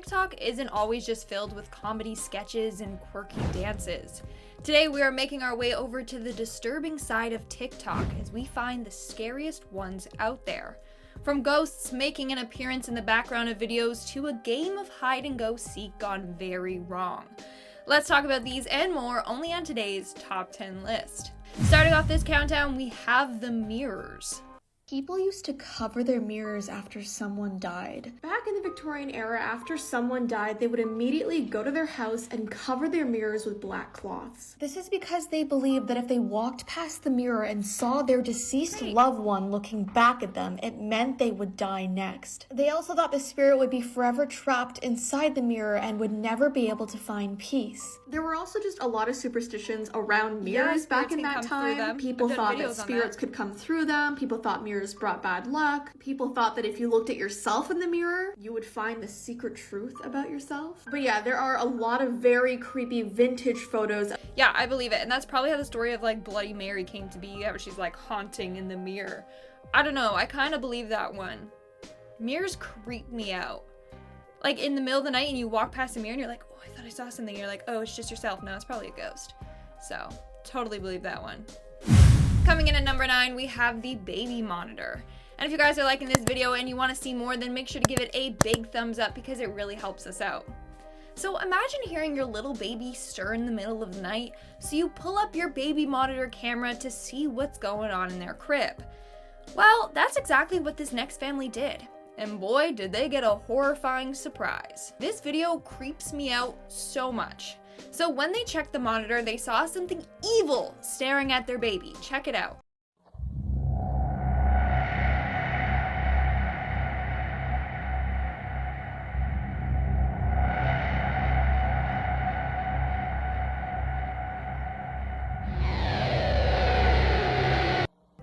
TikTok isn't always just filled with comedy sketches and quirky dances. Today we are making our way over to the disturbing side of TikTok as we find the scariest ones out there. From ghosts making an appearance in the background of videos to a game of hide and go seek gone very wrong. Let's talk about these and more only on today's top 10 list. Starting off this countdown, we have the mirrors. People used to cover their mirrors after someone died. Back in the Victorian era, after someone died, they would immediately go to their house and cover their mirrors with black cloths. This is because they believed that if they walked past the mirror and saw their deceased loved one looking back at them, it meant they would die next. They also thought the spirit would be forever trapped inside the mirror and would never be able to find peace. There were also just a lot of superstitions around mirrors back in that time. People thought that spirits could come through them. People thought mirrors brought bad luck. People thought that if you looked at yourself in the mirror, you would find the secret truth about yourself. But yeah, there are a lot of very creepy vintage photos. Yeah, I believe it. And that's probably how the story of like Bloody Mary came to be, how she's like haunting in the mirror. I don't know, I kind of believe that one. Mirrors creep me out. Like in the middle of the night and you walk past a mirror and you're like, oh, I thought I saw something. You're like, oh, it's just yourself. No, it's probably a ghost. So totally believe that one. Coming in at number 9, we have the baby monitor. And if you guys are liking this video and you want to see more, then make sure to give it a big thumbs up because it really helps us out. So imagine hearing your little baby stir in the middle of the night, so you pull up your baby monitor camera to see what's going on in their crib. Well, that's exactly what this next family did. And boy, did they get a horrifying surprise. This video creeps me out so much. So when they checked the monitor, they saw something evil staring at their baby. Check it out.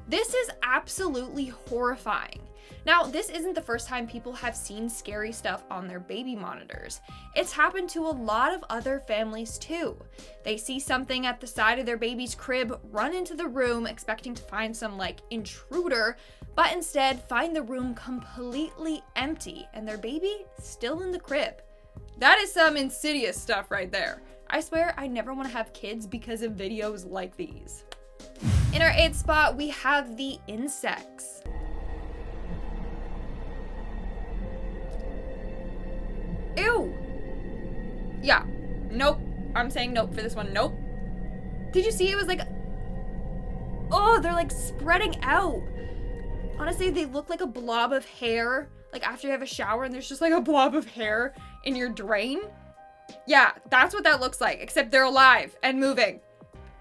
This is absolutely horrifying. Now, this isn't the first time people have seen scary stuff on their baby monitors. It's happened to a lot of other families too. They see something at the side of their baby's crib, run into the room expecting to find some like intruder, but instead find the room completely empty and their baby still in the crib. That is some insidious stuff right there. I swear I never want to have kids because of videos like these. In our 8th spot, we have the insects. Ew. Yeah. Nope. I'm saying nope for this one. Nope. Did you see it was like, oh, they're like spreading out. Honestly, they look like a blob of hair. Like after you have a shower and there's just like a blob of hair in your drain. Yeah, that's what that looks like, except they're alive and moving.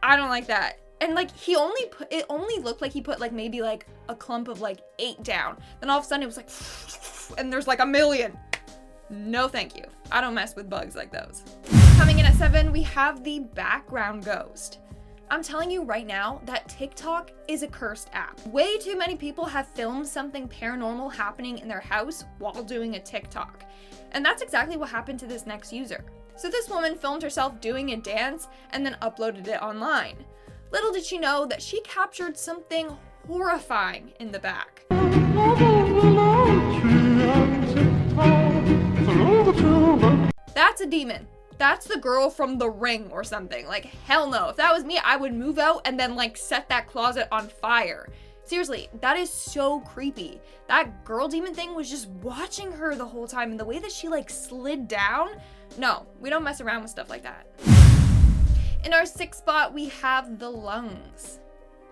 I don't like that. And like it only looked like he put like maybe like a clump of like 8 down. Then all of a sudden it was like, and there's like a million. No thank you. I don't mess with bugs like those. Coming in at 7, we have the background ghost. I'm telling you right now that TikTok is a cursed app. Way too many people have filmed something paranormal happening in their house while doing a TikTok. And that's exactly what happened to this next user. So this woman filmed herself doing a dance and then uploaded it online. Little did she know that she captured something horrifying in the back. That's a demon. That's the girl from The Ring or something. Like, hell no. If that was me, I would move out and then like set that closet on fire. Seriously, that is so creepy. That girl demon thing was just watching her the whole time, and the way that she like slid down. No, we don't mess around with stuff like that. In our 6th spot, we have the lungs.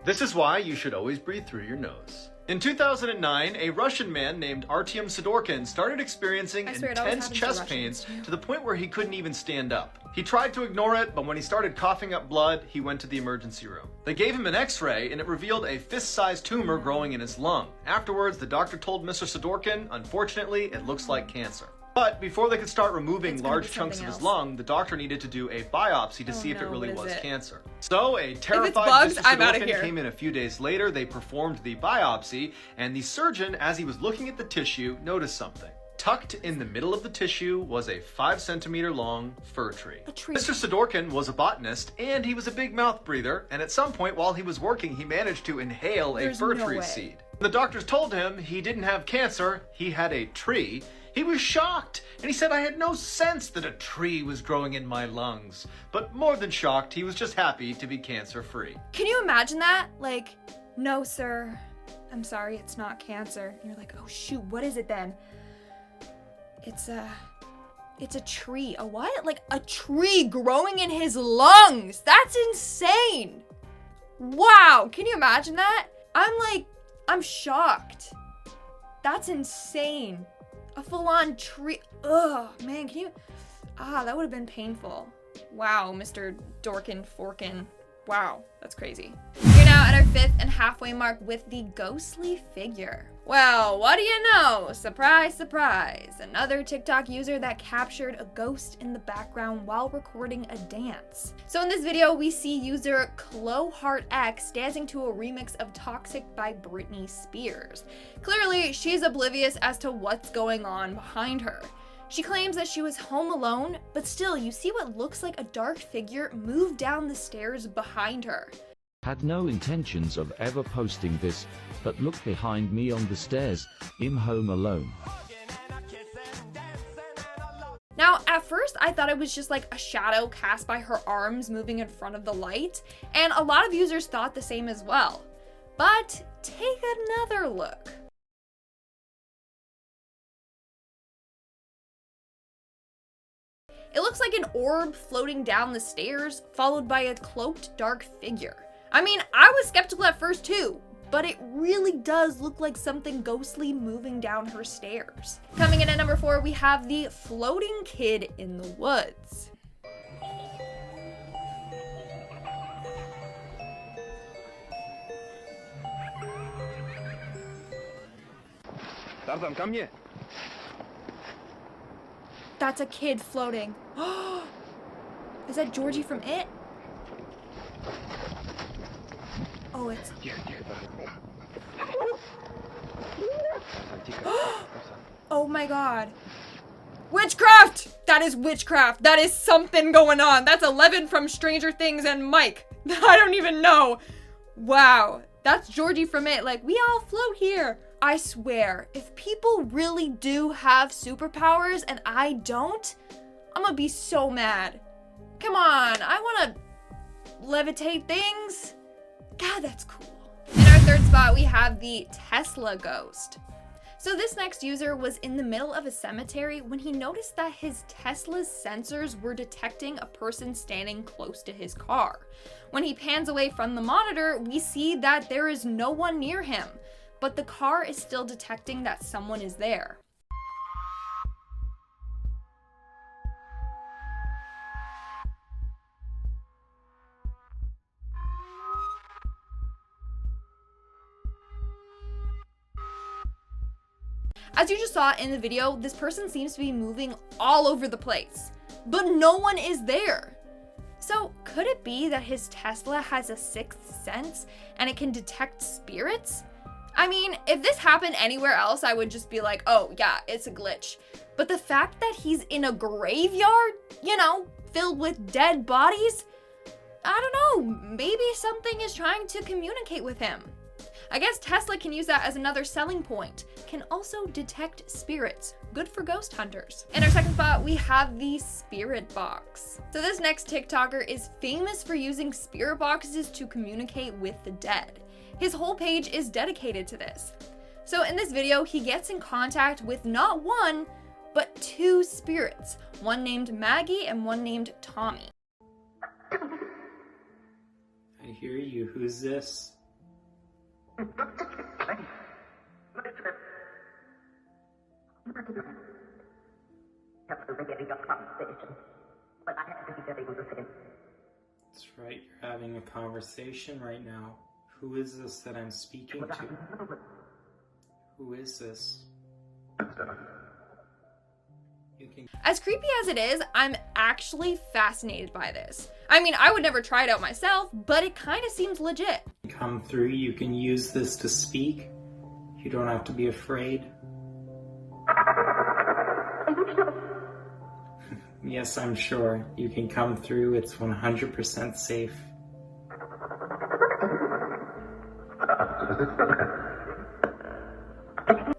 This is why you should always breathe through your nose. In 2009, a Russian man named Artyom Sidorkin started experiencing intense chest pains to the point where he couldn't even stand up. He tried to ignore it, but when he started coughing up blood, he went to the emergency room. They gave him an x-ray and it revealed a fist-sized tumor growing in his lung. Afterwards, the doctor told Mr. Sidorkin, unfortunately, it looks like cancer. But before they could start removing large chunks of his lung, the doctor needed to do a biopsy to see if it really was cancer. So a terrified Mr. Sidorkin came in a few days later. They performed the biopsy, and the surgeon, as he was looking at the tissue, noticed something. Tucked in the middle of the tissue was a 5-centimeter long fir tree. Mr. Sidorkin was a botanist, and he was a big mouth breather, and at some point while he was working, he managed to inhale a fir tree seed. The doctors told him he didn't have cancer, he had a tree, He was shocked, and he said I had no sense that a tree was growing in my lungs. But more than shocked, he was just happy to be cancer-free. Can you imagine that? Like, no, sir, I'm sorry, it's not cancer. And you're like, oh shoot, what is it then? It's a tree. A what? Like a tree growing in his lungs. That's insane. Wow, can you imagine that? I'm shocked. That's insane. A full-on tree. Ugh, man, can you? That would have been painful. Wow, Mr. Dorkin Forkin. Wow, that's crazy. We're now at our 5th and halfway mark with the ghostly figure. Well, what do you know? Surprise, surprise. Another TikTok user that captured a ghost in the background while recording a dance. So in this video, we see user CloHeartX dancing to a remix of Toxic by Britney Spears. Clearly, she's oblivious as to what's going on behind her. She claims that she was home alone, but still, you see what looks like a dark figure move down the stairs behind her. Had no intentions of ever posting this, but look behind me on the stairs, I'm home alone. Now, at first, I thought it was just like a shadow cast by her arms moving in front of the light, and a lot of users thought the same as well. But take another look. It looks like an orb floating down the stairs, followed by a cloaked dark figure. I mean, I was skeptical at first too, but it really does look like something ghostly moving down her stairs. Coming in at number 4, we have the floating kid in the woods. Tarzan, come here. That's a kid floating. Is that Georgie from It? Oh, it's... Oh my god. Witchcraft! That is witchcraft. That is something going on. That's 11 from Stranger Things and Mike. I don't even know. Wow. That's Georgie from It. Like, we all float here. I swear, if people really do have superpowers and I don't, I'm gonna be so mad. Come on, I wanna levitate things. God, that's cool. In our 3rd spot, we have the Tesla ghost. So this next user was in the middle of a cemetery when he noticed that his Tesla's sensors were detecting a person standing close to his car. When he pans away from the monitor, we see that there is no one near him, but the car is still detecting that someone is there. As you just saw in the video, this person seems to be moving all over the place, but no one is there. So could it be that his Tesla has a 6th sense and it can detect spirits? I mean, if this happened anywhere else, I would just be like, oh yeah, it's a glitch. But the fact that he's in a graveyard, you know, filled with dead bodies, I don't know, maybe something is trying to communicate with him. I guess Tesla can use that as another selling point. Can also detect spirits. Good for ghost hunters. In our 2nd spot, we have the spirit box. So this next TikToker is famous for using spirit boxes to communicate with the dead. His whole page is dedicated to this. So in this video, he gets in contact with not one, but 2 spirits. One named Maggie and one named Tommy. I hear you. Who's this? That's right, you're having a conversation right now. Who is this that I'm speaking to? Who is this? As creepy as it is, I'm actually fascinated by this. I mean, I would never try it out myself, but it kind of seems legit. Come through, you can use this to speak. You don't have to be afraid. Yes, I'm sure. You can come through, it's 100% safe.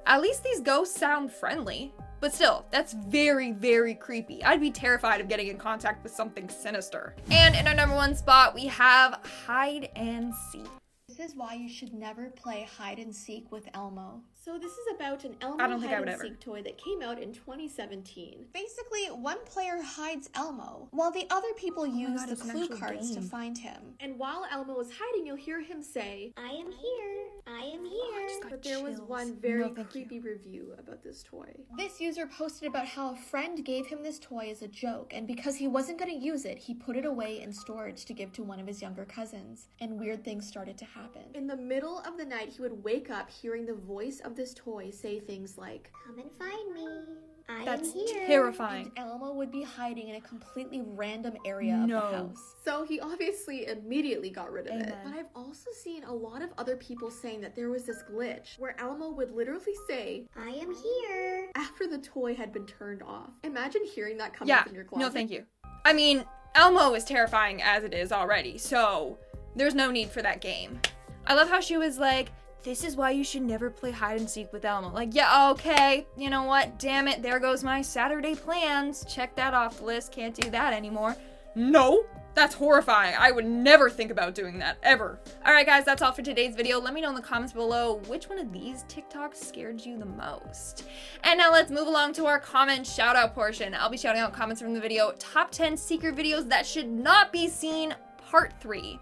At least these ghosts sound friendly. But still, that's very, very creepy. I'd be terrified of getting in contact with something sinister. And in our number 1 spot, we have hide and seek. This is why you should never play hide and seek with Elmo. So this is about an Elmo hide and seek toy that came out in 2017. Basically, one player hides Elmo, while the other people use the clue cards to find him. And while Elmo is hiding, you'll hear him say, "I am here, I am here." But there was one very creepy review about this toy. This user posted about how a friend gave him this toy as a joke, and because he wasn't going to use it, he put it away in storage to give to one of his younger cousins, and weird things started to happen. In the middle of the night, he would wake up hearing the voice of this toy say things like, "Come and find me. That's terrifying. And Elmo would be hiding in a completely random area of the house. So he obviously immediately got rid of it. But I've also seen a lot of other people saying that there was this glitch where Elmo would literally say, "I am here," after the toy had been turned off. Imagine hearing that come up in your closet. No, thank you. I mean, Elmo is terrifying as it is already, so there's no need for that game. I love how she was like, "This is why you should never play hide and seek with Elmo." Like, yeah, okay, you know what? Damn it, there goes my Saturday plans. Check that off the list, can't do that anymore. No, that's horrifying. I would never think about doing that, ever. All right, guys, that's all for today's video. Let me know in the comments below which one of these TikToks scared you the most. And now let's move along to our comment shout out portion. I'll be shouting out comments from the video, top 10 secret videos that should not be seen, part 3.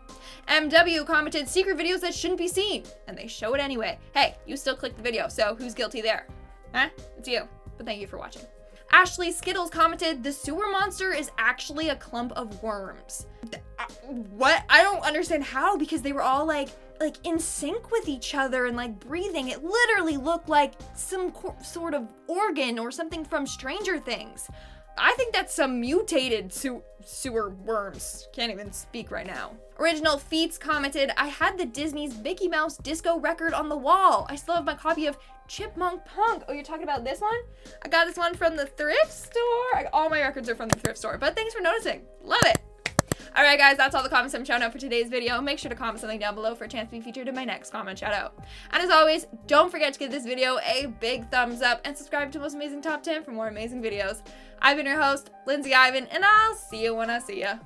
MW commented secret videos that shouldn't be seen, and they show it anyway. Hey, you still clicked the video, so who's guilty there? Huh? It's you, but thank you for watching. Ashley Skittles commented, the sewer monster is actually a clump of worms. What? I don't understand how, because they were all like in sync with each other and like breathing. It literally looked like some sort of organ or something from Stranger Things. I think that's some mutated sewer worms. Can't even speak right now. Original Feats commented, I had the Disney's Mickey Mouse disco record on the wall. I still have my copy of Chipmunk Punk. Oh, you're talking about this one? I got this one from the thrift store. All my records are from the thrift store, but thanks for noticing. Love it. All right, guys, that's all the comments I'm shouting out for today's video. Make sure to comment something down below for a chance to be featured in my next comment shout out. And as always, don't forget to give this video a big thumbs up and subscribe to Most Amazing Top 10 for more amazing videos. I've been your host, Lindsay Ivan, and I'll see you when I see ya.